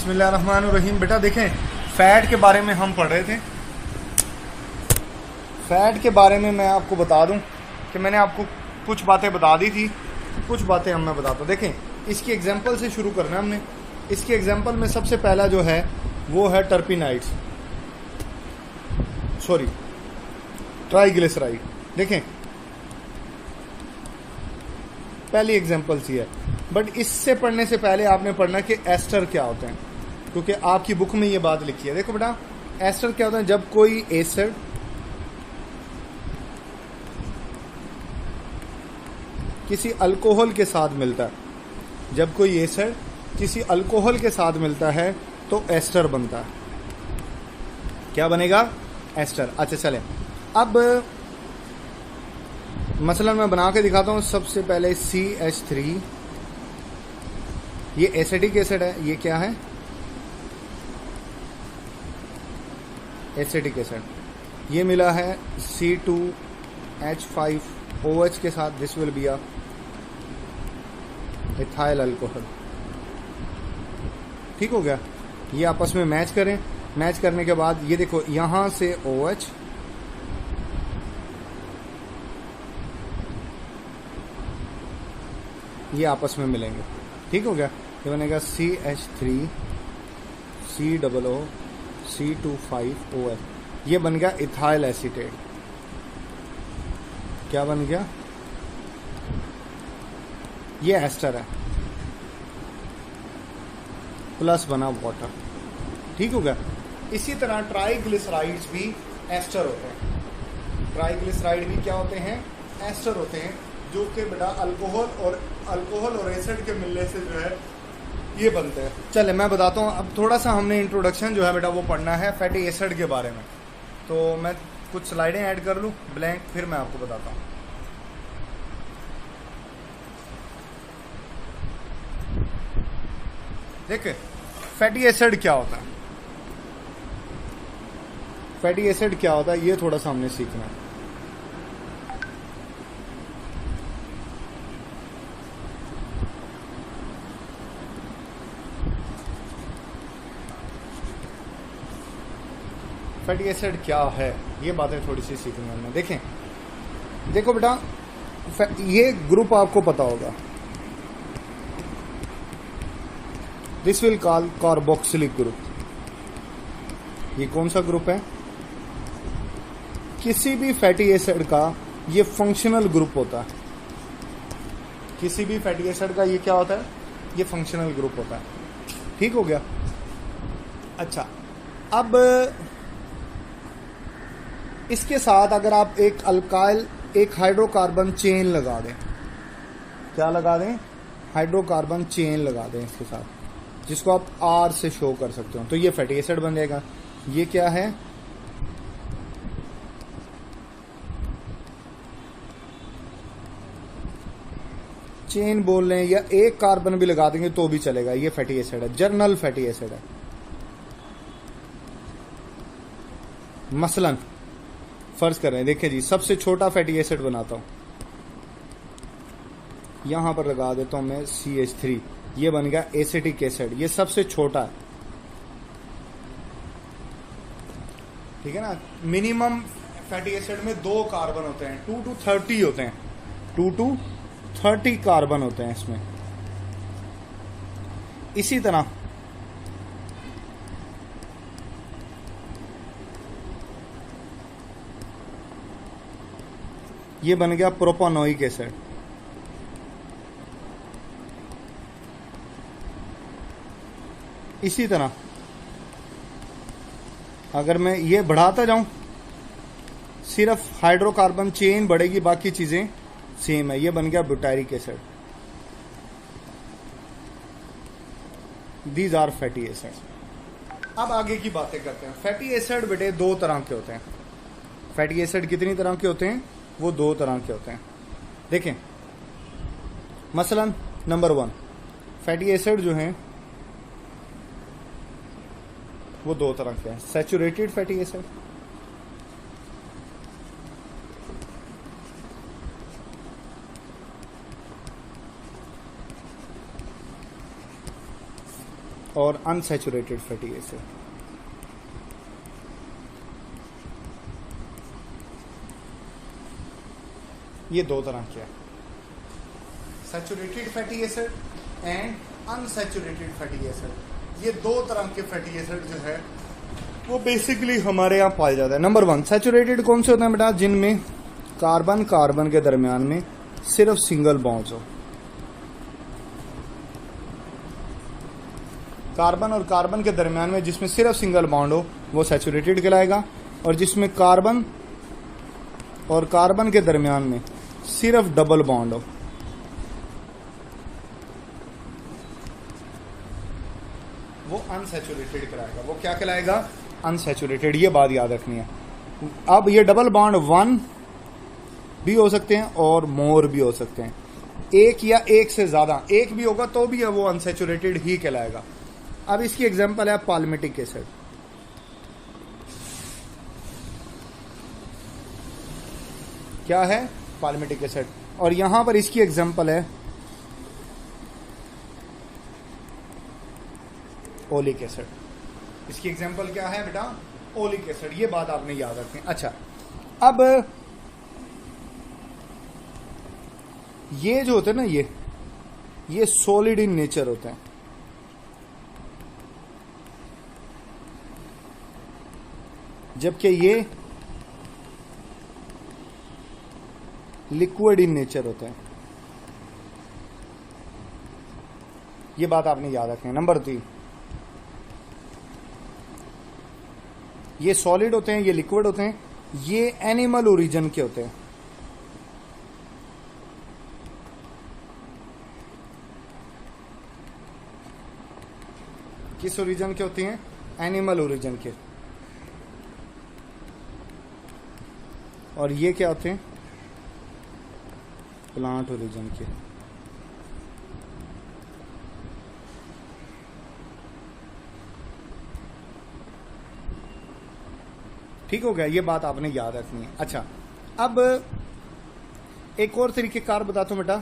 बिस्मिल्लाहिर्रहमानिर्रहीम। बेटा देखें, फ़ैट के बारे में हम पढ़ रहे थे। फ़ैट के बारे में मैं आपको बता दूं कि मैंने आपको कुछ बातें बता दी थी, कुछ बातें हम मैं बताता हूँ। देखें, इसकी एग्जांपल से शुरू करना है हमने। इसकी एग्जांपल में सबसे पहला जो है वो है टर्पिनाइड्स, सॉरी ट्राइग्लिसराइड। देखें, पहली एग्जांपल सी है, बट इससे पढ़ने से पहले आपने पढ़ना कि एस्टर क्या होते हैं, क्योंकि आपकी बुक में ये बात लिखी है। देखो बेटा, एस्टर क्या होता है? जब कोई एसिड किसी अल्कोहल के साथ मिलता है, जब कोई एसिड किसी अल्कोहल के साथ मिलता है तो एस्टर बनता है। क्या बनेगा? एस्टर। अच्छा चलें, अब मसलन मैं बना के दिखाता हूँ। सबसे पहले CH3, ये एसिडिक एसिड है। ये क्या है? Acidic acid. ये मिला है C2H5OH के साथ। This will be a ethyl alcohol. ठीक हो गया? ये आपस में मैच करें। मैच करने के बाद ये देखो, यहां से OH, ये आपस में मिलेंगे। ठीक हो गया? ये बनेगा CH3 COO C25OH। ये बन गया इथाइल एसीटेट। क्या बन गया? ये एस्टर है, प्लस बना वाटर। ठीक हो गया? इसी तरह ट्राइग्लिसराइड्स भी एस्टर होते हैं। ट्राइग्लिसराइड भी क्या होते हैं? एस्टर होते हैं, जो कि बेटा अल्कोहल और एसिड के मिलने से जो है ये बनते हैं। चले मैं बताता हूँ। अब थोड़ा सा हमने इंट्रोडक्शन जो है बेटा वो पढ़ना है फैटी एसिड के बारे में। तो मैं कुछ स्लाइडें ऐड कर लूँ ब्लैंक, फिर मैं आपको बताता हूँ। देखिए, फैटी एसिड क्या होता है? फैटी एसिड क्या होता है ये थोड़ा सा हमने सीखना है। फैटी एसिड क्या है ये बातें थोड़ी सी सीखनी है हमने। देखें, देखो बेटा, ये ग्रुप आपको पता होगा। This will call carboxylic group. ये कौन सा ग्रुप है? किसी भी फैटी एसिड का ये फंक्शनल ग्रुप होता है। किसी भी फैटी एसिड का ये क्या होता है? ये फंक्शनल ग्रुप होता है। ठीक हो गया? अच्छा, अब इसके साथ अगर आप एक हाइड्रोकार्बन चेन लगा दें। क्या लगा दें? हाइड्रोकार्बन चेन लगा दें इसके साथ, जिसको आप R से शो कर सकते हो, तो ये फैटी एसिड बन जाएगा। ये क्या है? चेन बोल लें, या एक कार्बन भी लगा देंगे तो भी चलेगा। ये फैटी एसिड है, जर्नल फैटी एसिड है। मसलन फर्ज कर रहे हैं, देखिए जी, सबसे छोटा फैटी एसिड बनाता हूं। यहां पर लगा देता हूं मैं CH3। ये बन गया एसिटिक एसिड। ये सबसे छोटा है। ठीक है ना? मिनिमम फैटी एसिड में 2 कार्बन होते हैं, 2 to 30 होते हैं। 2 to 30 कार्बन होते हैं इसमें। इसी तरह ये बन गया प्रोपानोइक एसिड। इसी तरह अगर मैं ये बढ़ाता जाऊं, सिर्फ हाइड्रोकार्बन चेन बढ़ेगी, बाकी चीजें सेम है। ये बन गया butyric acid. These are fatty acid. अब आगे की बातें करते हैं। फैटी एसिड बेटे 2 तरह के होते हैं। फैटी एसिड कितनी तरह के होते हैं? वो 2 तरह के होते हैं। देखें, मसलन नंबर 1, फैटी एसिड जो हैं वो 2 तरह के हैं। सैचुरेटेड फैटी एसिड, और अनसैचुरेटेड फैटी एसिड। ये दो तरह के हैं, saturated fatty acid and unsaturated fatty acid. ये दो तरह के फैटी एसिड जो है वो बेसिकली हमारे यहाँ पाए जाते हैं। नंबर 1 सैचुरेटेड कौन से होते हैं बेटा? जिनमें कार्बन कार्बन के दरमियान में सिर्फ सिंगल बॉन्ड्स हो। कार्बन और कार्बन के दरमियान में जिसमें सिर्फ सिंगल बॉन्ड हो वो सैचुरेटेड कहलाएगा, और जिसमें कार्बन और कार्बन के दरमियान में सिर्फ डबल बॉन्ड हो वो अनसैचुरेटेड कहलाएगा। वो क्या कहलाएगा? अनसैचुरेटेड। ये बात याद रखनी है। अब ये डबल बॉन्ड 1 भी हो सकते हैं और मोर भी हो सकते हैं, एक या एक से ज्यादा। एक भी होगा तो भी वो अनसैचुरेटेड ही कहलाएगा। अब इसकी एग्जांपल है पाल्मिटिक एसिड। क्या है? Palmitic acid. और यहां पर इसकी एग्जांपल है ओलिक एसिड। इसकी एग्जांपल क्या है बेटा? Oleic acid. ये बात आपने याद रखनी। अच्छा, अब ये जो होते हैं ना, ये सॉलिड इन नेचर होते हैं, जबकि ये लिक्विड इन नेचर होते हैं। ये बात आपने याद रखनी है। नंबर 3, ये सॉलिड होते हैं, ये लिक्विड होते हैं, ये एनिमल ओरिजिन के होते हैं। किस ओरिजिन के होते हैं? एनिमल ओरिजिन के। और ये क्या होते हैं? प्लांट ओरिजिन के। ठीक हो गया? ये बात आपने याद रखनी है। अच्छा, अब एक और तरीकेकार बताता हूं बेटा।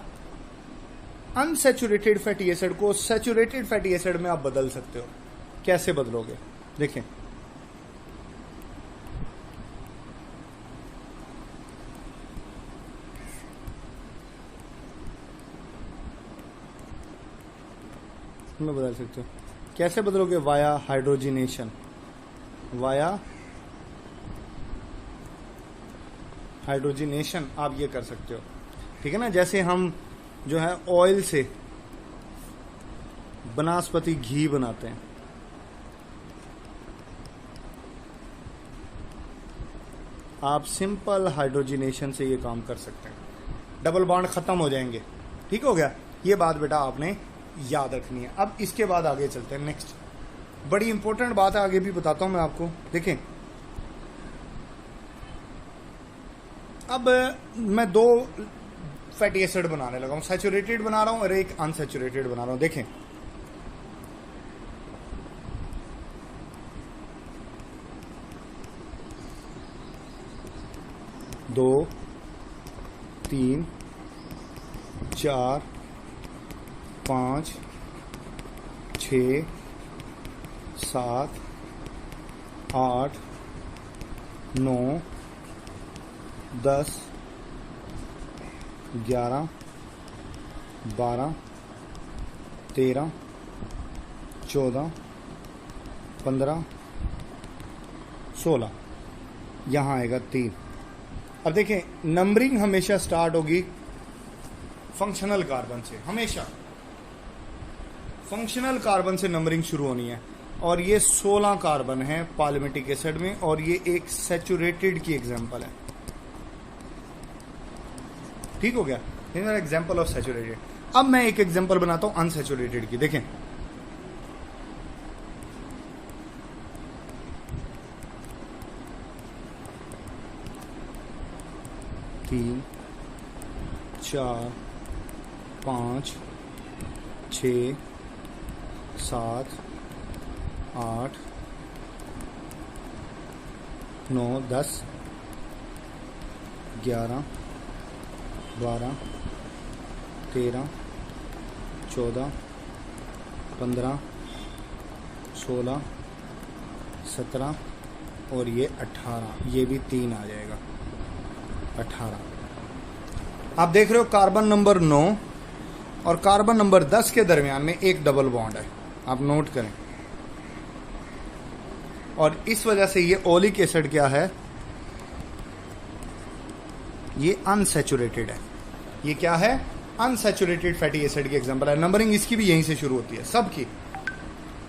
अनसैचुरेटेड फैटी एसिड को सैचुरेटेड फैटी एसिड में आप बदल सकते हो। कैसे बदलोगे? देखें, में बदल सकते हो। कैसे बदलोगे? Via hydrogenation. वाया हाइड्रोजिनेशन आप ये कर सकते हो। ठीक है ना? जैसे हम जो है ऑयल से वनस्पति घी बनाते हैं, आप सिंपल हाइड्रोजिनेशन से ये काम कर सकते हैं। डबल बॉन्ड खत्म हो जाएंगे। ठीक हो गया? ये बात बेटा आपने याद रखनी है। अब इसके बाद आगे चलते हैं। नेक्स्ट बड़ी इंपॉर्टेंट बात है, आगे भी बताता हूं मैं आपको। देखें, अब मैं 2 फैटी एसिड बनाने लगा हूं। सैचुरेटेड बना रहा हूं और एक अनसैचुरेटेड बना रहा हूं। देखें, दो, 3, 4, 5, 6, 7, 8, 9, 10, 11, 12, 13, 14, 15, 16। यहां आएगा 3। अब देखें, नंबरिंग हमेशा स्टार्ट होगी फंक्शनल कार्बन से। हमेशा फंक्शनल कार्बन से नंबरिंग शुरू होनी है। और ये 16 कार्बन है पाल्मिटिक एसिड में, और ये एक सैचुरेटेड की एग्जांपल है। ठीक हो गया? Example of saturated. अब मैं एक एग्जांपल बनाता हूं अनसैचुरेटेड की। देखें, तीन, 4, 5, 6, 7, 8, 9, 10, 11, 12, 13, 14, 15, 16, 17 और ये 18, ये भी 3 आ जाएगा 18। आप देख रहे हो कार्बन नंबर 9 और कार्बन नंबर 10 के दरमियान में एक डबल बॉन्ड है, आप नोट करें। और इस वजह से ये ओलिक एसिड क्या है, ये अनसैचुरेटेड है। ये क्या है, अनसैचुरेटेड फैटी एसिड की एग्जांपल है। नंबरिंग इसकी भी यहीं से शुरू होती है, सबकी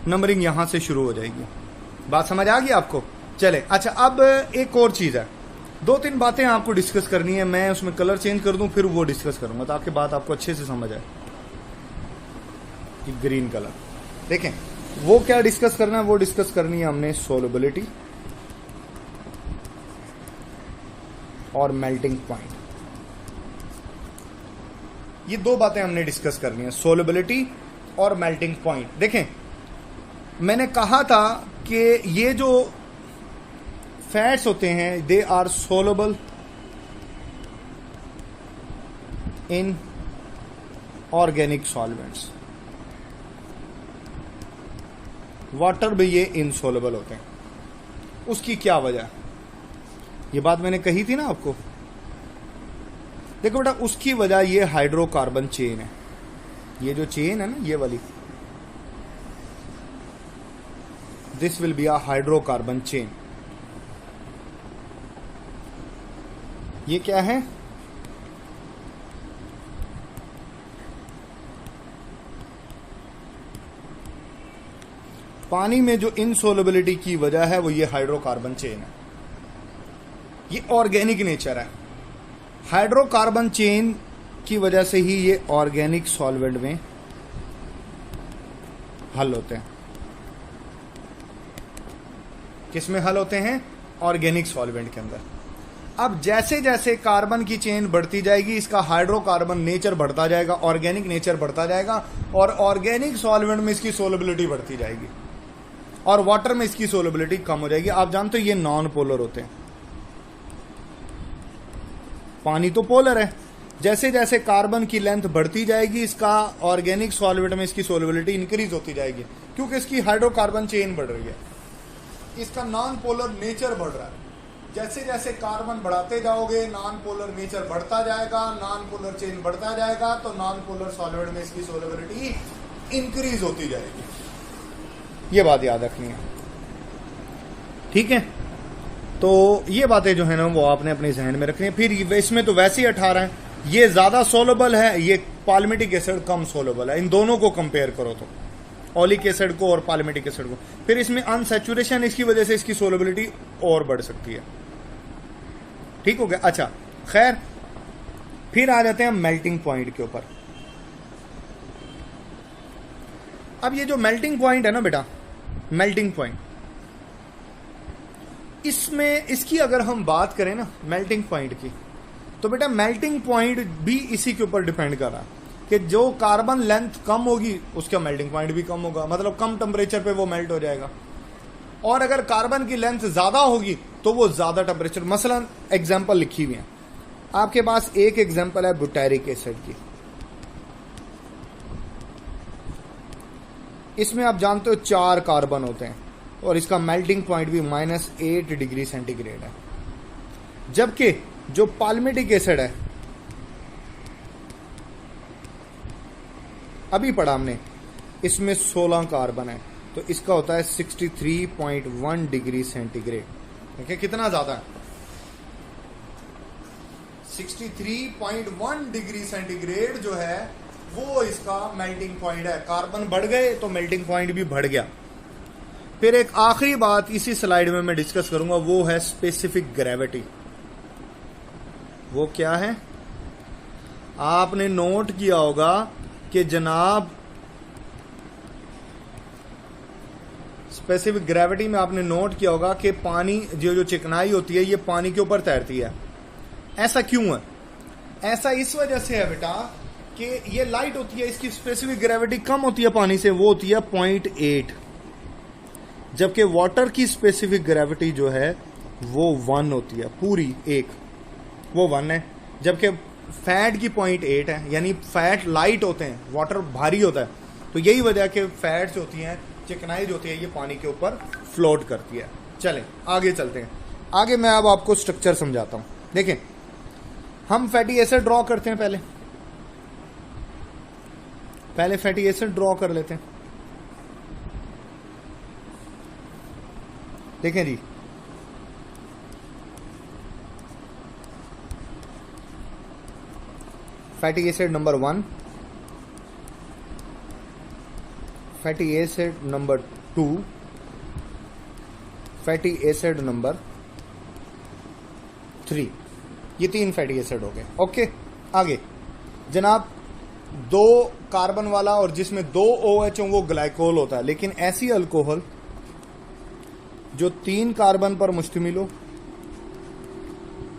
नंबरिंग यहां से शुरू हो जाएगी। बात समझ आ गई आपको? चले, अच्छा अब एक और चीज है, 2-3 बातें आपको डिस्कस करनी है। मैं उसमें कलर चेंज कर दूं फिर वो डिस्कस करूंगा ताकि बात आपको अच्छे से समझ आए। ग्रीन कलर देखें, वो क्या डिस्कस करना है, वो डिस्कस करनी है हमने सोलबिलिटी और मेल्टिंग पॉइंट। ये 2 बातें हमने डिस्कस करनी है, सोलबिलिटी और मेल्टिंग पॉइंट। देखें, मैंने कहा था कि ये जो फैट्स होते हैं they are soluble in organic solvents, water में ये इनसोलेबल होते हैं। उसकी क्या वजह, ये बात मैंने कही थी ना आपको। देखो बेटा, उसकी वजह ये हाइड्रोकार्बन चेन है। ये जो चेन है ना, ये वाली, this will be a hydrocarbon chain. ये क्या है, पानी में जो इनसोलेबिलिटी की वजह है वो ये हाइड्रोकार्बन चेन है। ये ऑर्गेनिक नेचर है। हाइड्रोकार्बन चेन की वजह से ही ये ऑर्गेनिक सॉल्वेंट में हल होते हैं। किस में हल होते हैं? ऑर्गेनिक सॉल्वेंट के अंदर। अब जैसे जैसे कार्बन की चेन बढ़ती जाएगी, इसका हाइड्रोकार्बन नेचर बढ़ता जाएगा, ऑर्गेनिक नेचर बढ़ता जाएगा, और ऑर्गेनिक सॉल्वेंट में इसकी सोलेबिलिटी बढ़ती जाएगी और वाटर में इसकी सोलेबिलिटी कम हो जाएगी। आप जानते हो ये नॉन पोलर होते हैं। पानी तो पोलर है। जैसे जैसे कार्बन की लेंथ बढ़ती जाएगी, इसका ऑर्गेनिक सॉल्वेंट में इसकी सोलेबिलिटी इंक्रीज होती जाएगी, क्योंकि इसकी हाइड्रोकार्बन चेन बढ़ रही है, इसका नॉन पोलर नेचर बढ़ रहा है। जैसे जैसे कार्बन बढ़ाते जाओगे, नॉन पोलर नेचर बढ़ता जाएगा, नॉन पोलर चेन बढ़ता जाएगा, तो नॉन पोलर सॉल्वेंट में इसकी सोलेबिलिटी इंक्रीज होती जाएगी। ये बात याद रखनी है, ठीक है? तो ये बातें जो है ना वो आपने अपने जहन में रखनी है। फिर इसमें तो वैसे ही 18 है, ये ज्यादा सोलेबल है, ये पाल्मिटिक एसिड कम सोलेबल है। इन दोनों को कंपेयर करो तो, ओलिक एसिड को और पाल्मिटिक एसिड को। फिर इसमें अनसैचुरेशन, इसकी वजह से इसकी सोलेबिलिटी और बढ़ सकती है। ठीक हो गया? अच्छा, खैर, फिर आ जाते हैं मेल्टिंग पॉइंट के ऊपर। अब ये जो मेल्टिंग पॉइंट है ना बेटा, मेल्टिंग पॉइंट, इसमें इसकी अगर हम बात करें ना मेल्टिंग पॉइंट की, तो बेटा मेल्टिंग पॉइंट भी इसी के ऊपर डिपेंड कर रहा है कि जो कार्बन लेंथ कम होगी उसका मेल्टिंग पॉइंट भी कम होगा, मतलब कम टेम्परेचर पे वो मेल्ट हो जाएगा। और अगर कार्बन की लेंथ ज्यादा होगी तो वो ज्यादा टेम्परेचर, मसलन एग्जांपल लिखी हुई है आपके पास, एक एग्जांपल है बुटारिक एसिड की। इसमें आप जानते हो 4 कार्बन होते हैं और इसका मेल्टिंग पॉइंट भी -8 डिग्री सेंटीग्रेड है। जबकि जो पाल्मिटिक एसिड है, अभी पढ़ा हमने, इसमें 16 कार्बन है, तो इसका होता है 63.1 डिग्री सेंटीग्रेड। देखिए कितना ज्यादा है, 63.1 डिग्री सेंटीग्रेड जो है वो इसका मेल्टिंग पॉइंट है। कार्बन बढ़ गए तो मेल्टिंग पॉइंट भी बढ़ गया। फिर एक आखिरी बात इसी स्लाइड में मैं डिस्कस करूंगा, वो है स्पेसिफिक ग्रेविटी। वो क्या है? आपने नोट किया होगा कि जनाब स्पेसिफिक ग्रेविटी में आपने नोट किया होगा कि पानी जो चिकनाई होती है ये पानी के ऊपर तैरती है। ऐसा क्यों है? ऐसा इस वजह से है बेटा कि ये लाइट होती है, इसकी स्पेसिफिक ग्रेविटी कम होती है पानी से, वो होती है 0.8, जबकि वाटर की स्पेसिफिक ग्रेविटी जो है वो 1 होती है, पूरी 1, वो 1 है। जबकि फैट की 0.8 है, यानी फैट लाइट होते हैं, वाटर भारी होता है। तो यही वजह कि फैट्स होती हैं चिकनाई जो होती है ये पानी के ऊपर फ्लोट करती है। चलें आगे चलते हैं। आगे मैं अब आपको स्ट्रक्चर समझाता हूं। देखें, हम फैटी एसिड ड्रॉ करते हैं। पहले फैटी एसिड ड्रॉ कर लेते हैं। देखें जी, fatty acid number 1, fatty acid number 2, fatty acid number 3। ये 3 फैटी एसिड हो गए। ओके, आगे जनाब 2 कार्बन वाला और जिसमें 2 OH हो वो ग्लाइकोल होता है। लेकिन ऐसी अल्कोहल जो 3 कार्बन पर मुश्तमिल हो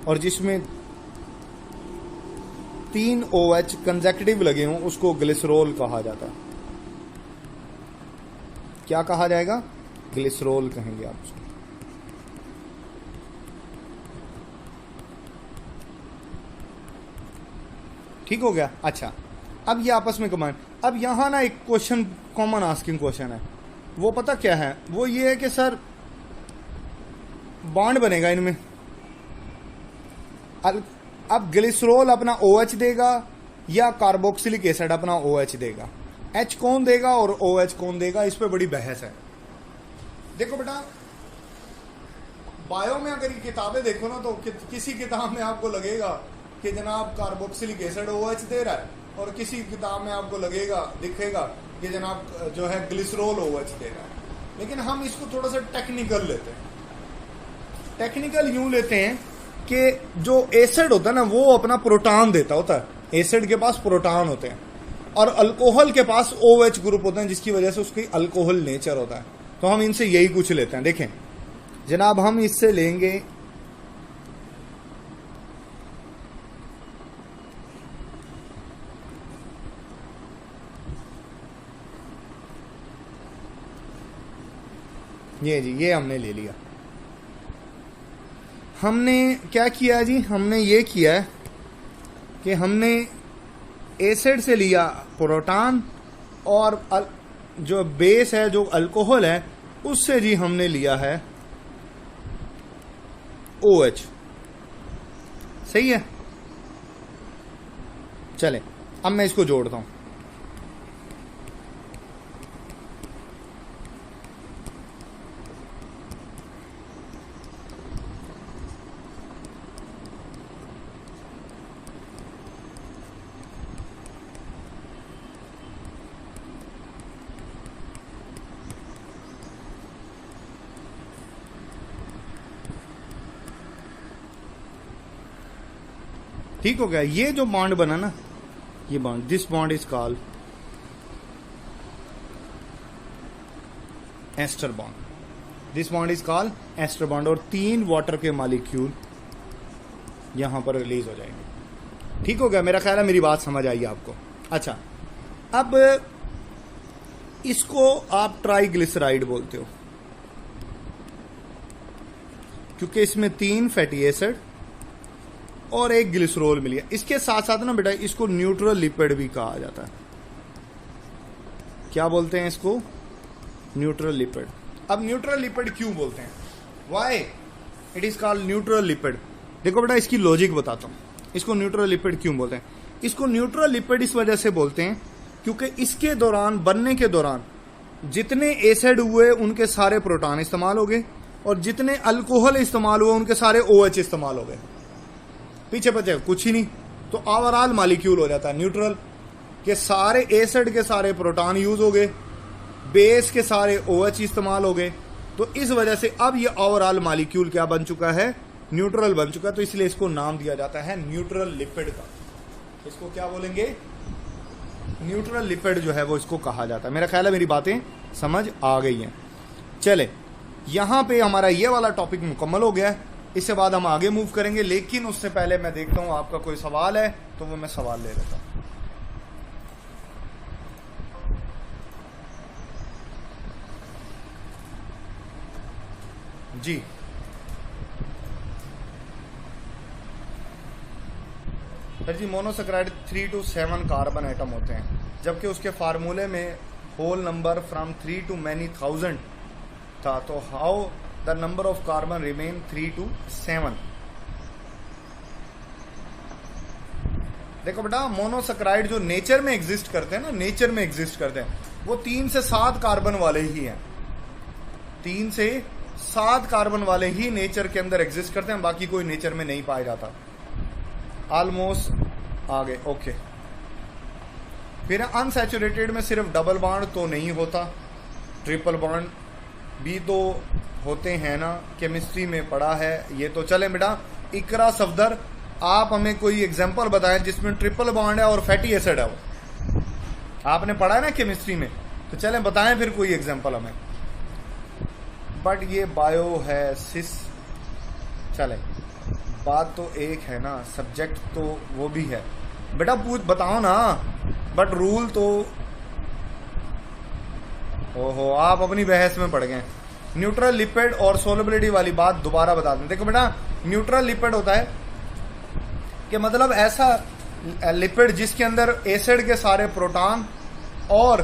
और जिसमें 3 OH कंसेक्यूटिव लगे हों उसको ग्लिसरॉल कहा जाता है। क्या कहा जाएगा? ग्लिसरॉल कहेंगे आप उसको। ठीक हो गया। अच्छा, अब ये आपस में कमांड। अब यहां ना एक क्वेश्चन, कॉमन आस्किंग क्वेश्चन है, वो पता क्या है? वो ये है कि सर बॉन्ड बनेगा इनमें, अब ग्लिसरॉल अपना OH देगा या कार्बोक्सिलिक एसिड अपना OH देगा? H कौन देगा और OH कौन देगा? इस पे बड़ी बहस है। देखो बेटा, बायो में अगर ये किताबें देखो ना तो किसी किताब में आपको लगेगा कि जनाब कार्बोक्सिलिक एसिड OH दे रहा है और किसी किताब में आपको दिखेगा कि जनाब जो है ग्लिसरॉल OH दे रहा है। लेकिन हम इसको थोड़ा सा टेक्निकल लेते हैं। टेक्निकल यूं लेते हैं कि जो एसिड होता है ना वो अपना प्रोटॉन देता होता है। एसिड के पास प्रोटॉन होते हैं और अल्कोहल के पास OH ग्रुप होते हैं, जिसकी वजह से उसकी अल्कोहल नेचर होता है। तो हम इनसे यही कुछ लेते हैं। देखें जनाब, हम इससे लेंगे ये जी, ये हमने ले लिया। हमने क्या किया जी? हमने ये किया है कि हमने एसिड से लिया प्रोटॉन और जो बेस है, जो अल्कोहल है, उससे जी हमने लिया है OH। सही है। चलें अब मैं इसको जोड़ता हूं। ठीक हो गया। ये जो बॉन्ड बना ना, ये bond, this bond is called ester bond. This bond is called ester bond. और 3 वाटर के मॉलिक्यूल यहां पर रिलीज हो जाएंगे। ठीक हो गया। मेरा ख्याल है मेरी बात समझ आई आपको। अच्छा, अब इसको आप ट्राइग्लिसराइड बोलते हो क्योंकि इसमें 3 फैटी एसिड और 1 ग्लिसरॉल मिल गया। इसके साथ साथ ना बेटा इसको न्यूट्रल लिपिड भी कहा जाता है। क्या बोलते हैं इसको? Neutral lipid. अब न्यूट्रल लिपिड क्यों बोलते हैं? Why it is called neutral lipid? देखो बेटा, इसकी लॉजिक बताता हूं। इसको न्यूट्रल लिपिड क्यों बोलते हैं? इसको न्यूट्रल लिपिड इस वजह से बोलते हैं क्योंकि इसके दौरान, बनने के दौरान जितने एसिड हुए उनके सारे प्रोटॉन इस्तेमाल हो गए और जितने अल्कोहल इस्तेमाल हुए उनके सारे OH इस्तेमाल हो गए। पीछे बचे कुछ ही नहीं। तो ओवरऑल मॉलिक्यूल हो जाता है न्यूट्रल, के सारे एसिड के सारे प्रोटॉन यूज हो गए, बेस के सारे OH इस्तेमाल हो गए। तो इस वजह से अब ये ओवरऑल मॉलिक्यूल क्या बन चुका है? न्यूट्रल बन चुका है। तो इसलिए इसको नाम दिया जाता है न्यूट्रल लिपिड का। इसको क्या बोलेंगे? न्यूट्रल लिपिड जो है वो इसको कहा जाता है। मेरा ख्याल है मेरी बातें समझ आ गई हैं। चले, यहां पे हमारा ये वाला टॉपिक मुकम्मल हो गया है। इसके बाद हम आगे मूव करेंगे, लेकिन उससे पहले मैं देखता हूं आपका कोई सवाल है तो वो मैं सवाल ले लेता हूं। जी, सर जी, मोनोसैकेराइड 3 to 7 कार्बन एटम होते हैं, जबकि उसके फार्मूले में whole number from 3 to many thousand था, तो how the number of carbon remain 3 to 7। देखो बेटा, मोनोसैकेराइड जो नेचर में एग्जिस्ट करते हैं ना, नेचर में एग्जिस्ट करते हैं, वो 3 से 7 कार्बन वाले ही हैं। 3 से 7 कार्बन वाले ही नेचर के अंदर एग्जिस्ट करते हैं, बाकी कोई नेचर में नहीं पाया जाता। ऑलमोस्ट आ गए, ओके। फिर अनसैचुरेटेड में सिर्फ डबल बॉन्ड तो नहीं होता, ट्रिपल बॉन्ड भी तो होते हैं ना, केमिस्ट्री में पढ़ा है ये तो। चलें बेटा, इकरा सफदर, आप हमें कोई एग्जांपल बताएं जिसमें ट्रिपल बॉन्ड है और फैटी एसिड है। वो आपने पढ़ा है ना केमिस्ट्री में, तो चलें बताएं फिर कोई एग्जांपल हमें। बट ये बायो है सिस, चले बात तो एक है ना, सब्जेक्ट तो वो भी है बेटा, पूछ बताओ ना। बट रूल तो, ओहो आप अपनी बहस में पड़ गए। न्यूट्रल लिपिड और सोलबिलिटी वाली बात दोबारा बता दें। देखो बेटा, न्यूट्रल लिपिड होता है कि मतलब ऐसा लिपिड जिसके अंदर एसिड के सारे प्रोटॉन और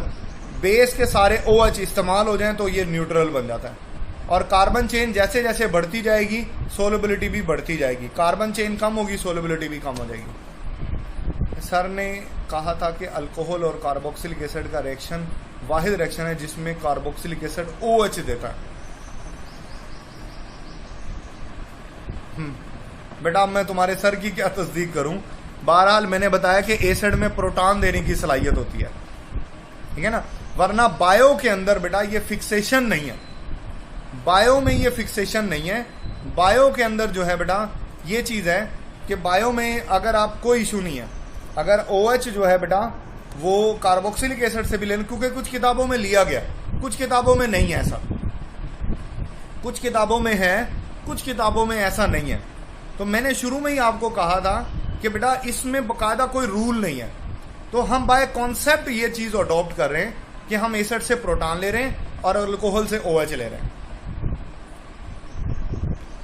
बेस के सारे OH इस्तेमाल हो जाएं तो ये न्यूट्रल बन जाता है। और कार्बन चेन जैसे जैसे बढ़ती जाएगी सोलबिलिटी भी बढ़ती जाएगी, कार्बन चेन कम होगी सोलबिलिटी भी कम हो जाएगी। सर ने कहा था कि अल्कोहल और कार्बोक्सिलिक एसिड का रिएक्शन वाहिद रिएक्शन है जिसमें कार्बोक्सिलिक एसिड OH देता है। बेटा अब मैं तुम्हारे सर की क्या तस्दीक करूं, बहरहाल मैंने बताया कि एसिड में प्रोटॉन देने की सलाहियत होती है, ठीक है ना। वरना बायो के अंदर बेटा ये फिक्सेशन नहीं है, बायो में ये फिक्सेशन नहीं है। बायो के अंदर जो है बेटा ये चीज है कि बायो में अगर आप कोई इशू नहीं है, अगर OH जो है बेटा वो कार्बोक्सिलिक एसिड से भी लेना, क्योंकि कुछ किताबों में लिया गया, कुछ किताबों में नहीं है ऐसा, कुछ किताबों में है, कुछ किताबों में ऐसा नहीं है। तो मैंने शुरू में ही आपको कहा था कि बेटा इसमें बाकायदा कोई रूल नहीं है, तो हम बाय कॉन्सेप्ट ये चीज अडॉप्ट कर रहे हैं कि हम एसिड से प्रोटॉन ले रहे हैं और अल्कोहल से OH ले रहे हैं।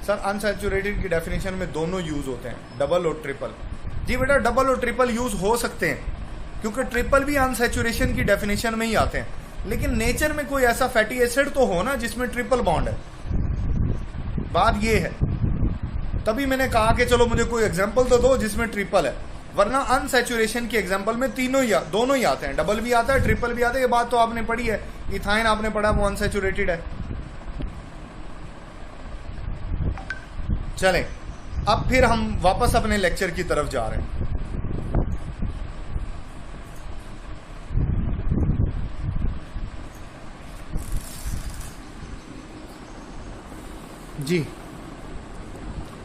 सर अनसैचुरेटेड की डेफिनेशन में दोनों यूज होते हैं, डबल और ट्रिपल। जी बेटा डबल और ट्रिपल यूज हो सकते हैं, क्योंकि ट्रिपल भी अनसैचुरेशन की डेफिनेशन में ही आते हैं, लेकिन नेचर में कोई ऐसा फैटी एसिड तो हो ना जिसमें ट्रिपल बॉन्ड है। बात ये है, तभी मैंने कहा कि चलो मुझे कोई एग्जांपल तो दो जिसमें ट्रिपल है, वरना अनसैचुरेशन के एग्जांपल में दोनों ही आते हैं, डबल भी आता है ट्रिपल भी आता है। ये बात तो आपने पढ़ी है, इथाइन आपने पढ़ा, वो अनसैचुरेटेड है। चलें अब फिर हम वापस अपने लेक्चर की तरफ जा रहे हैं। जी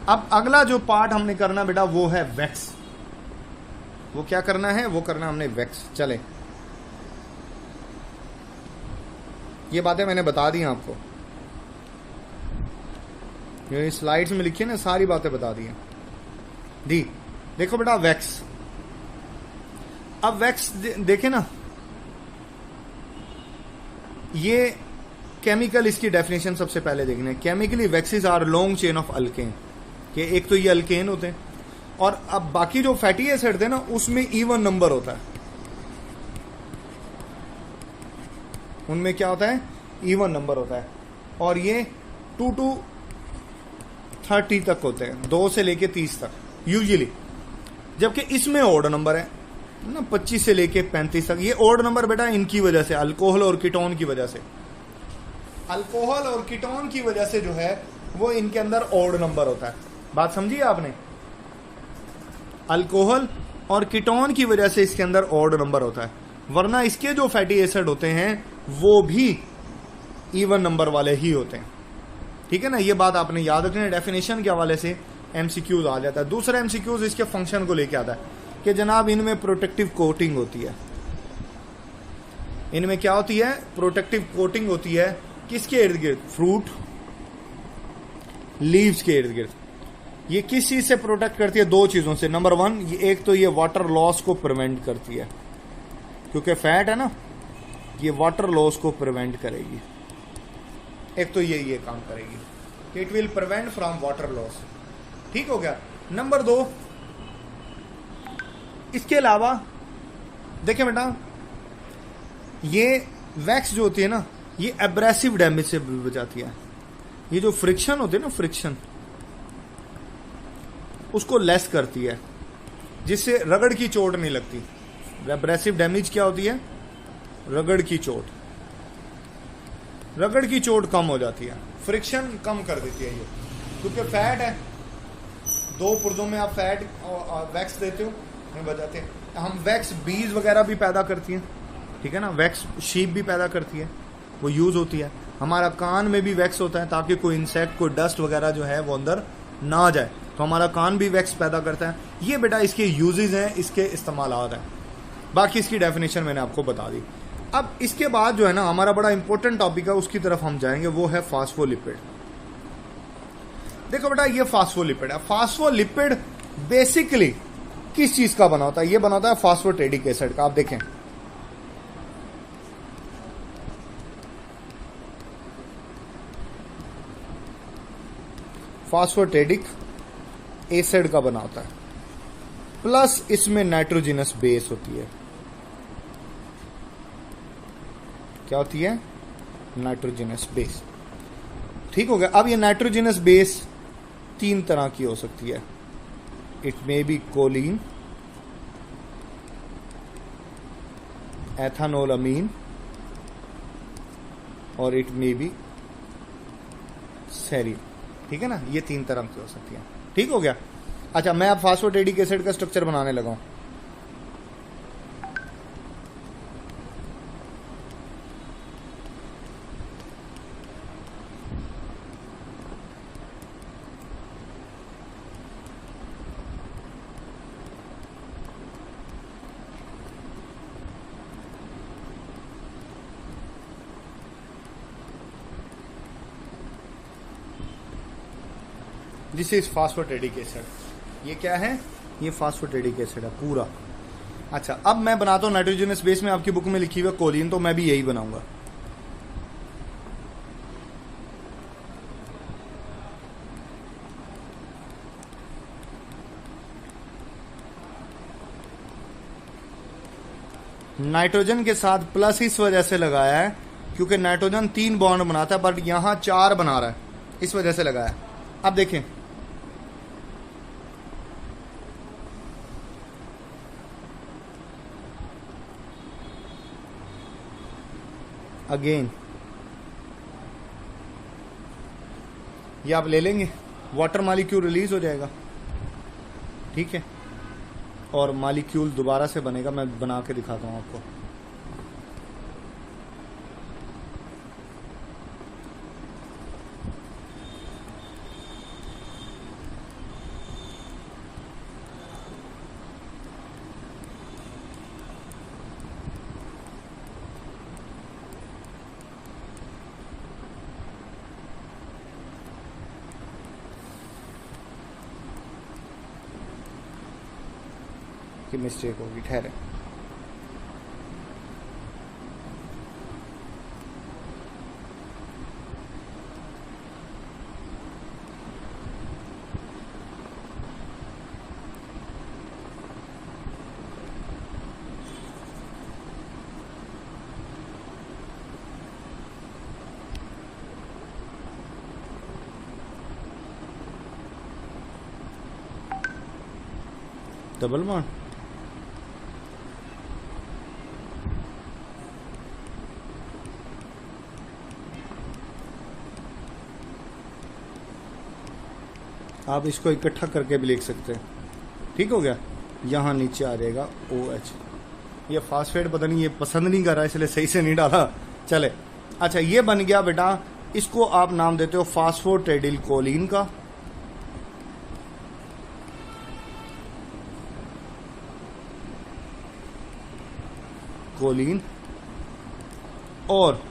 अब अगला जो पार्ट हमने करना बेटा वो है वैक्स। वो क्या करना है, वो करना हमने वैक्स। चले ये बातें मैंने बता दी आपको, ये स्लाइड्स में लिखी है ना, सारी बातें बता दी हैं। दी देखो बेटा वैक्स, अब वैक्स देखे ना, ये केमिकल, इसकी डेफिनेशन सबसे पहले देखना है। Chemically waxes are long chain of alkane, कि एक तो ये अल्केन होते हैं और अब बाकी जो फैटी एसिड थे ना उसमें इवन नंबर होता है, उनमें क्या होता है, इवन नंबर होता है। और ये 2 to 30 तक होते हैं, 2 से लेके 30 तक यूजुअली, जबकि इसमें ऑड नंबर है ना, 25 से लेके 35 तक। ये ऑड नंबर बेटा इनकी वजह से, अल्कोहल और कीटोन की वजह से, अल्कोहल और कीटोन की वजह से जो है वो इनके अंदर ऑड नंबर होता है। बात समझिए आपने, अल्कोहल और कीटोन की वजह से इसके अंदर ऑड नंबर होता है, वरना इसके जो फैटी एसिड होते हैं वो भी इवन नंबर वाले ही होते हैं। ठीक है ना, ये बात आपने याद रखनी है। डेफिनेशन के हवाले से एमसीक्यूज आ जाता है। दूसरा एमसीक्यूज इसके फंक्शन को लेके आता है कि जनाब इनमें प्रोटेक्टिव कोटिंग होती है। इनमें क्या होती है, प्रोटेक्टिव कोटिंग होती है। किसके इर्द गिर्द, फ्रूट लीव्स के इर्द गिर्द। ये किस चीज से प्रोटेक्ट करती है, 2 चीजों से। नंबर 1, एक तो ये वाटर लॉस को प्रिवेंट करती है, क्योंकि फैट है ना, ये वाटर लॉस को प्रिवेंट करेगी। एक तो ये काम करेगी, it will prevent from water loss. ठीक हो गया। नंबर 2, इसके अलावा देखें बेटा, ये वैक्स जो होती है ना, ये एब्रेसिव डैमेज से भी बचाती है। ये जो फ्रिक्शन होती है ना, फ्रिक्शन, उसको लेस करती है, जिससे रगड़ की चोट नहीं लगती। एब्रेसिव डैमेज क्या होती है? रगड़ की चोट। रगड़ की चोट कम हो जाती है, फ्रिक्शन कम कर देती है ये, क्योंकि फैट है, दो पुर्जों में आप फैट और वैक्स देते हो, बजाते हैं। हम वैक्स बीज वगैरह भी पैदा करती हैं, ठीक है ना, वैक्स शीप भी पैदा करती है, वो यूज होती है। हमारा कान में भी वैक्स होता है ताकि कोई इंसेक्ट, कोई डस्ट वगैरह जो है वो अंदर ना आ जाए, तो हमारा कान भी वैक्स पैदा करता है। ये बेटा इसके यूजेस हैं, इसके इस्तेमालात हैं। बाकी इसकी डेफिनेशन मैंने आपको बता दी। अब इसके बाद जो है ना हमारा बड़ा इंपॉर्टेंट टॉपिक है, उसकी तरफ हम जाएंगे, वो है फास्फोलिपिड। देखो बेटा, ये फास्फोलिपिड है। फास्फोलिपिड बेसिकली किस चीज का बना होता है? ये बना होता है फास्फोटेडिक एसिड का। आप देखें, फास्फोटेडिक एसिड का बना होता है, प्लस इसमें नाइट्रोजिनस बेस होती है। क्या होती है? Nitrogenous base. ठीक हो गया। अब ये नाइट्रोजिनस बेस 3 तरह की हो सकती है। इट मे बी कोलिन, एथानोलामीन, और इट मे बी सेरिन। ठीक है ना, ये 3 तरह की हो सकती है। ठीक हो गया। अच्छा, मैं अब फास्फोटेडिक एसिड का स्ट्रक्चर बनाने लगा हूं। This is phosphatidic acid. ये क्या है? ये फास्फोटेडिक एसिड है पूरा। अच्छा, अब मैं बनाता हूं नाइट्रोजनस बेस में, आपकी बुक में लिखी हुई है कोलिन, तो मैं भी यही बनाऊंगा। नाइट्रोजन के साथ प्लस इस वजह से लगाया है क्योंकि नाइट्रोजन 3 बॉन्ड बनाता है, बट यहां 4 बना रहा है, इस वजह से लगाया। अब देखें, अगेन ये आप ले लेंगे, वाटर मॉलिक्यूल रिलीज हो जाएगा, ठीक है, और मॉलिक्यूल दोबारा से बनेगा। मैं बना के दिखाता हूं आपको। की मिस्टेक होगी, ठहरे। डबल बॉन्ड, आप इसको इकट्ठा करके भी लिख सकते हैं। ठीक हो गया। यहाँ नीचे आ जाएगा OH। ये फास्फेट पता नहीं, ये पसंद नहीं कर रहा, इसलिए सही से नहीं डाला। चले, अच्छा, ये बन गया बेटा। इसको आप नाम देते हो फास्फोटेडिल कोलिन का। कोलिन, और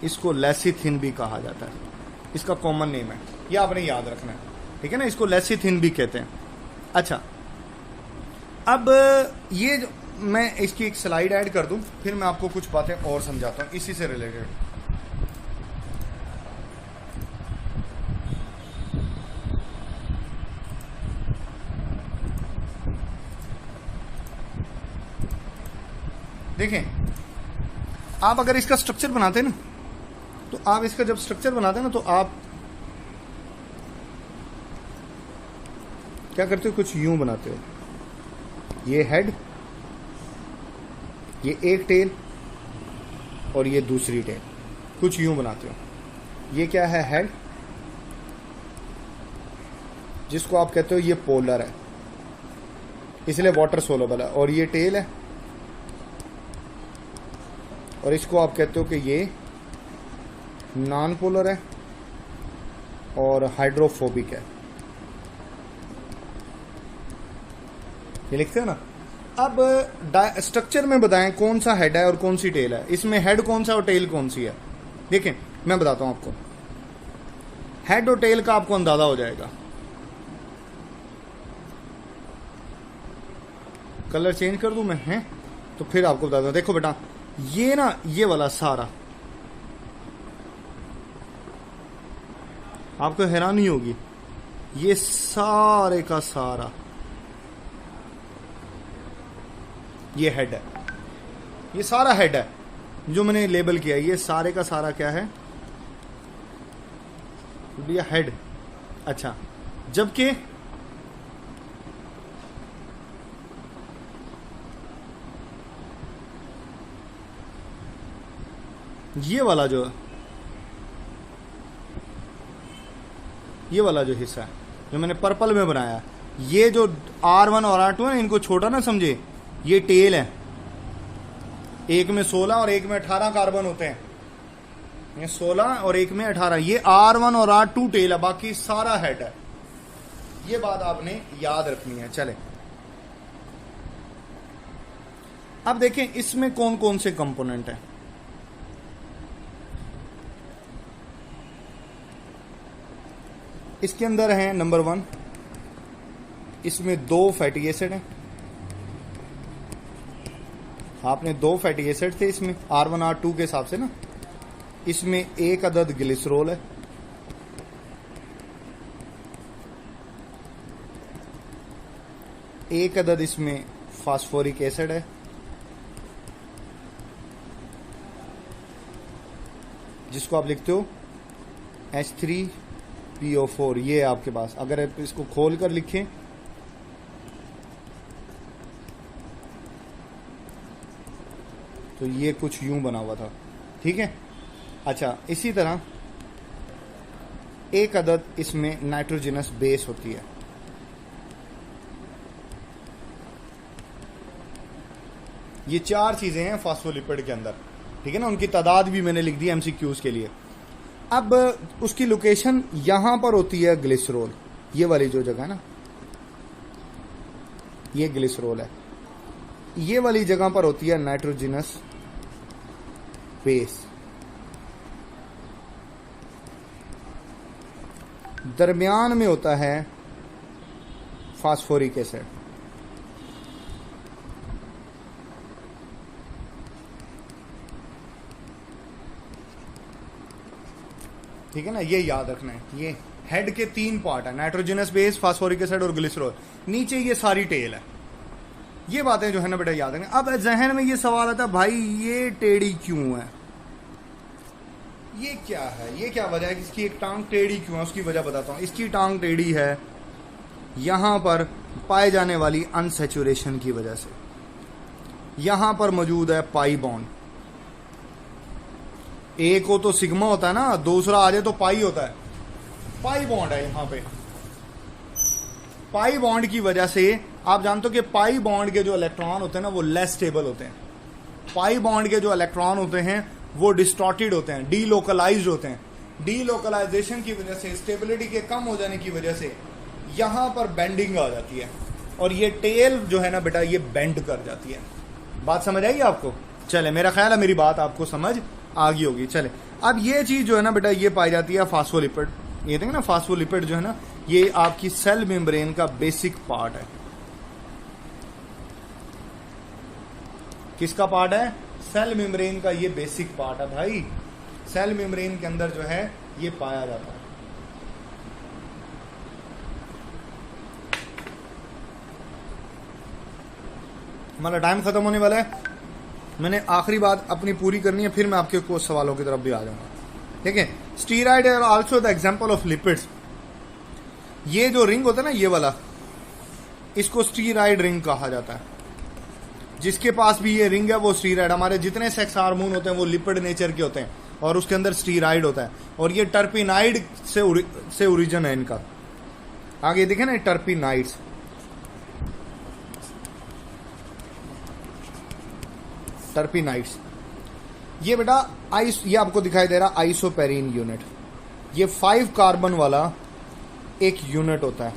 इसको लेसिथिन भी कहा जाता है, इसका कॉमन नेम है, ये आपने याद रखना है। ठीक है ना, इसको लेसिथिन भी कहते हैं। अच्छा, अब ये मैं इसकी एक स्लाइड ऐड कर दूं, फिर मैं आपको कुछ बातें और समझाता हूं इसी से रिलेटेड। देखें, आप अगर इसका स्ट्रक्चर बनाते ना, तो आप इसका जब स्ट्रक्चर बनाते ना, तो आप क्या करते हो, कुछ यूं बनाते हो, ये हेड, ये एक टेल और ये दूसरी टेल, कुछ यूं बनाते हो। ये क्या है, हेड, जिसको आप कहते हो ये पोलर है, इसलिए वाटर सोलेबल है, और ये टेल है, और इसको आप कहते हो कि ये नॉन पोलर है और हाइड्रोफोबिक है। ये लिखते हो ना। अब स्ट्रक्चर में बताएं कौन सा हेड है और कौन सी टेल है, इसमें हेड कौन सा और टेल कौन सी है। देखें मैं बताता हूं आपको, हेड और टेल का आपको अंदाजा हो जाएगा। कलर चेंज कर दूं मैं, हैं तो फिर आपको बताता हूं। देखो बेटा, ये ना, ये वाला सारा, आपको हैरानी होगी, ये सारे का सारा ये हेड है, ये सारा हेड है जो मैंने लेबल किया है, ये सारे का सारा क्या है भैया, हेड। अच्छा, जबकि ये वाला जो हिस्सा है जो मैंने पर्पल में बनाया, ये जो R1 और R2 है ना, इनको छोटा ना समझे, ये टेल है। एक में 16 और एक में 18 कार्बन होते हैं, ये 16 और एक में 18, ये R1 और R2 टेल है, बाकी सारा हेड है। ये बात आपने याद रखनी है। चले अब देखें इसमें कौन कौन से कंपोनेंट हैं। इसके अंदर है नंबर 1, इसमें 2 फैटी एसिड हैं। आपने 2 फैटी एसिड थे इसमें R1 R2 के हिसाब से ना। इसमें 1 अदद ग्लिसरॉल है, एक अदद इसमें फास्फोरिक एसिड है, जिसको आप लिखते हो H3PO4। ये आपके पास, अगर आप इसको खोल कर लिखें तो ये कुछ यूं बना हुआ था, ठीक है। अच्छा, इसी तरह एक अदद इसमें नाइट्रोजनस बेस होती है। ये 4 चीजें हैं फास्फोलिपिड के अंदर, ठीक है ना। उनकी तादाद भी मैंने लिख दी एमसीक्यूज के लिए। अब उसकी लोकेशन यहां पर होती है ग्लिसरॉल, ये वाली जो जगह है ना, ये ग्लिसरॉल है। ये वाली जगह पर होती है नाइट्रोजनस बेस। दरमियान में होता है फास्फोरिक एसिड। ठीक है ना, ये याद रखना है। ये हेड के 3 पार्ट है, नाइट्रोजनस बेस, फास्फोरिक एसिड और ग्लिसरॉल। नीचे ये सारी टेल है। ये बातें जो है ना बेटा याद रखना। अब जहन में ये सवाल आता है, भाई ये टेढ़ी क्यों है, ये क्या है, ये क्या वजह है कि इसकी एक टांग टेढ़ी क्यों है। उसकी वजह बताता हूं। इसकी टांग टेढ़ी है यहां पर पाए जाने वाली अनसैचुरेशन की वजह से। यहां पर मौजूद है पाई बॉन्ड। एक हो तो सिग्मा होता है ना, दूसरा आ जाए तो पाई होता है। पाई बॉन्ड है यहां पे। पाई बॉन्ड की वजह से आप जानते हो कि पाई बॉन्ड के जो इलेक्ट्रॉन होते हैं ना, वो लेस स्टेबल होते हैं। पाई बॉन्ड के जो इलेक्ट्रॉन होते हैं वो डिस्टॉर्टेड होते हैं, डीलोकलाइज्ड होते हैं। डीलोकलाइजेशन की वजह से, स्टेबिलिटी के कम हो जाने की वजह से यहां पर बेंडिंग आ जाती है, और ये टेल जो है ना बेटा, ये बेंड कर जाती है। बात समझ आएगी आपको? चले, मेरा ख्याल है मेरी बात आपको समझ आ गई होगी। चले, अब ये चीज जो है ना बेटा, ये पाई जाती है फास्फोलिपिड। ये देखें ना, फास्फोलिपिड जो है ना, ये आपकी सेल मेम्ब्रेन का बेसिक पार्ट है। किसका पार्ट है? सेल मेम्ब्रेन का ये बेसिक पार्ट है भाई। सेल मेम्ब्रेन के अंदर जो है ये पाया जाता है। हमारा टाइम खत्म होने वाला है। मैंने आखिरी बात अपनी पूरी करनी है, फिर मैं आपके कुछ सवालों की तरफ भी आ जाऊंगा। ठीक है, steroid are also the example of lipids. ये जो रिंग होता है ना, ये वाला, इसको स्टीरॉयड रिंग कहा जाता है। जिसके पास भी ये रिंग है वो स्टीरॉयड। हमारे जितने सेक्स हार्मोन होते हैं वो लिपिड नेचर के होते हैं और उसके अंदर स्टीरॉयड होता है, और ये टर्पिनाइड से ओरिजिन है इनका। आगे देखें ना, टर्पिनाइड्स, टर्पिनाइड्स, ये बेटा ये आपको दिखाई दे रहा आइसोपेरीन यूनिट। ये 5 कार्बन वाला एक यूनिट होता है,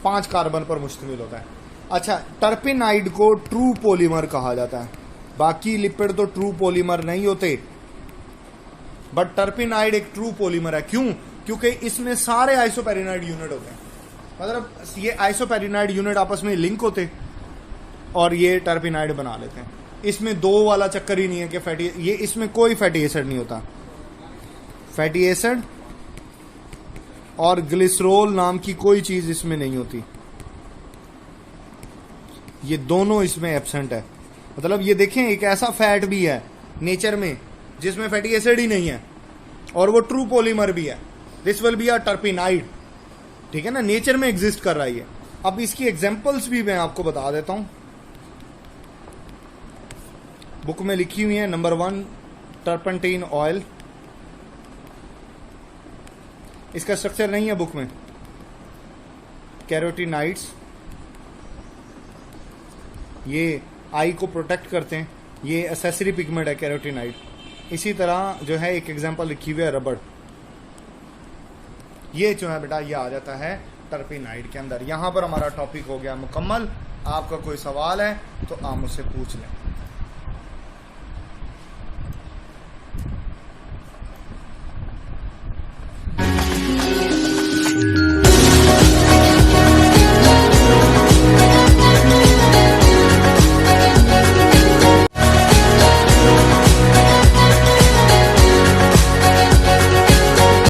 5 कार्बन पर मुश्तमिल होता है। अच्छा, टर्पिनाइड को ट्रू पॉलीमर कहा जाता है। बाकी लिपिड तो ट्रू पॉलीमर नहीं होते, बट टर्पिनाइड एक ट्रू पॉलीमर है। क्यों? क्योंकि इसमें सारे आइसोपेरिनाइड यूनिट होते हैं। मतलब ये आइसोपेरिनाइड यूनिट आपस में लिंक होते और ये टर्पिनाइड बना लेते हैं। इसमें 2 वाला चक्कर ही नहीं है कि फैटी, ये इसमें कोई फैटी एसिड नहीं होता। फैटी एसिड और ग्लिसरॉल नाम की कोई चीज इसमें नहीं होती, ये दोनों इसमें एब्सेंट है। मतलब ये देखें, एक ऐसा फैट भी है नेचर में जिसमें फैटी एसिड ही नहीं है और वो ट्रू पॉलीमर भी है। This will be a terpenoid. ठीक है ना, नेचर में एग्जिस्ट कर रहा है ये। अब इसकी एग्जांपल्स भी मैं आपको बता देता हूं, बुक में लिखी हुई है। नंबर 1 टर्पेंटीन ऑयल, इसका स्ट्रक्चर नहीं है बुक में। कैरोटीनाइड्स, ये आई को प्रोटेक्ट करते हैं, ये एसेसरी पिगमेंट है कैरोटीनाइड। इसी तरह जो है एक एग्जांपल लिखी हुई है रबड़। ये जो है बेटा ये आ जाता है टर्पिनाइड के अंदर। यहां पर हमारा टॉपिक हो गया मुकम्मल। आपका कोई सवाल है तो आप मुझसे पूछ लें।